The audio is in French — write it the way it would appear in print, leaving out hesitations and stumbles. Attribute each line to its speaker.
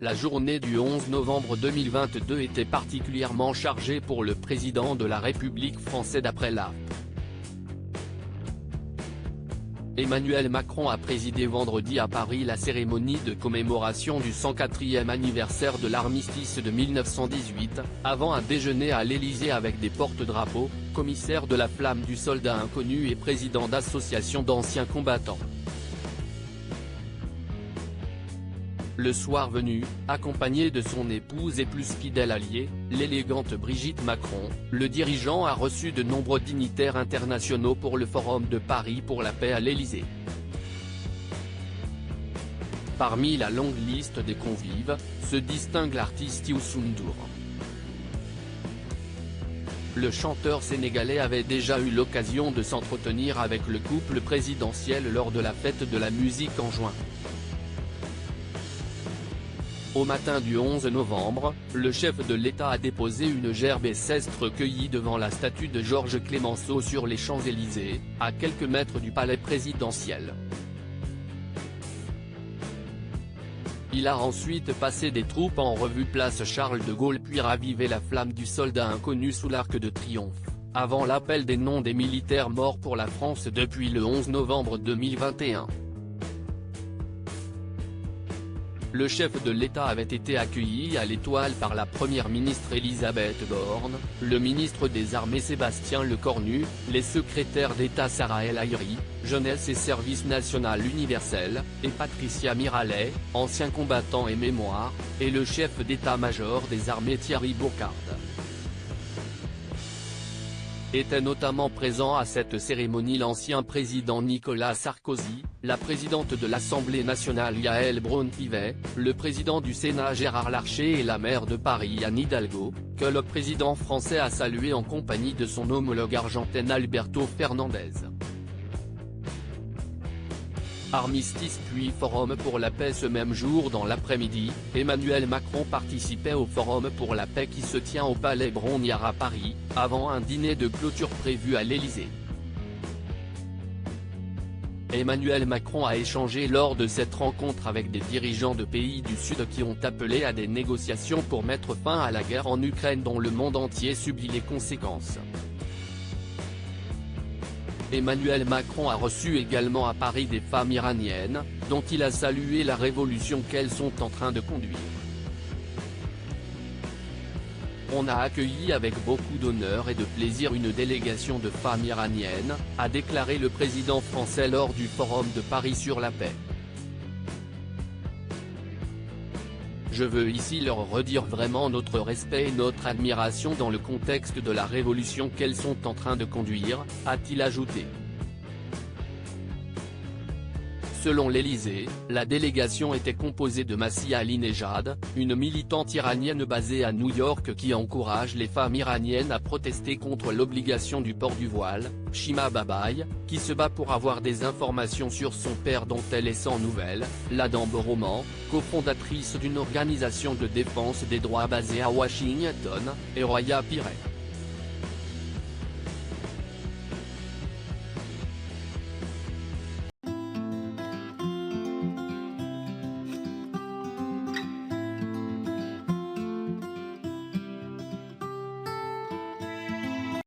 Speaker 1: La journée du 11 novembre 2022 était particulièrement chargée pour le président de la République française d'après la. Emmanuel Macron a présidé vendredi à Paris la cérémonie de commémoration du 104e anniversaire de l'armistice de 1918, avant un déjeuner à l'Élysée avec des porte-drapeaux, commissaires de la Flamme du Soldat Inconnu et président d'associations d'anciens combattants. Le soir venu, accompagné de son épouse et plus fidèle allié, l'élégante Brigitte Macron, le dirigeant a reçu de nombreux dignitaires internationaux pour le Forum de Paris pour la paix à l'Élysée. Parmi la longue liste des convives, se distingue l'artiste Youssou N'Dour. Le chanteur sénégalais avait déjà eu l'occasion de s'entretenir avec le couple présidentiel lors de la fête de la musique en juin. Au matin du 11 novembre, le chef de l'État a déposé une gerbe et 16 recueillis devant la statue de Georges Clemenceau sur les Champs-Élysées, à quelques mètres du palais présidentiel. Il a ensuite passé des troupes en revue place Charles de Gaulle puis ravivé la flamme du soldat inconnu sous l'Arc de Triomphe, avant l'appel des noms des militaires morts pour la France depuis le 11 novembre 2021. Le chef de l'État avait été accueilli à l'Étoile par la première ministre Elisabeth Borne, le ministre des Armées Sébastien Lecornu, les secrétaires d'État Sarah El Haïry, Jeunesse et Service National Universel, et Patricia Mirallet, ancien combattant et mémoire, et le chef d'état-major des armées Thierry Baucard. Étaient notamment présents à cette cérémonie l'ancien président Nicolas Sarkozy, la présidente de l'Assemblée nationale Yaël Braun-Pivet, le président du Sénat Gérard Larcher et la maire de Paris Anne Hidalgo, que le président français a salué en compagnie de son homologue argentin Alberto Fernandez. Armistice puis Forum pour la paix. Ce même jour dans l'après-midi, Emmanuel Macron participait au Forum pour la paix qui se tient au Palais Brongniart à Paris, avant un dîner de clôture prévu à l'Élysée. Emmanuel Macron a échangé lors de cette rencontre avec des dirigeants de pays du Sud qui ont appelé à des négociations pour mettre fin à la guerre en Ukraine dont le monde entier subit les conséquences. Emmanuel Macron a reçu également à Paris des femmes iraniennes, dont il a salué la révolution qu'elles sont en train de conduire. On a accueilli avec beaucoup d'honneur et de plaisir une délégation de femmes iraniennes, a déclaré le président français lors du Forum de Paris sur la paix. Je veux ici leur redire vraiment notre respect et notre admiration dans le contexte de la révolution qu'elles sont en train de conduire, a-t-il ajouté. Selon l'Élysée, la délégation était composée de Massia Ali-Nejad, une militante iranienne basée à New York qui encourage les femmes iraniennes à protester contre l'obligation du port du voile, Shima Babaï, qui se bat pour avoir des informations sur son père dont elle est sans nouvelles, Ladan Boroman, cofondatrice d'une organisation de défense des droits basée à Washington, et Roya Piret.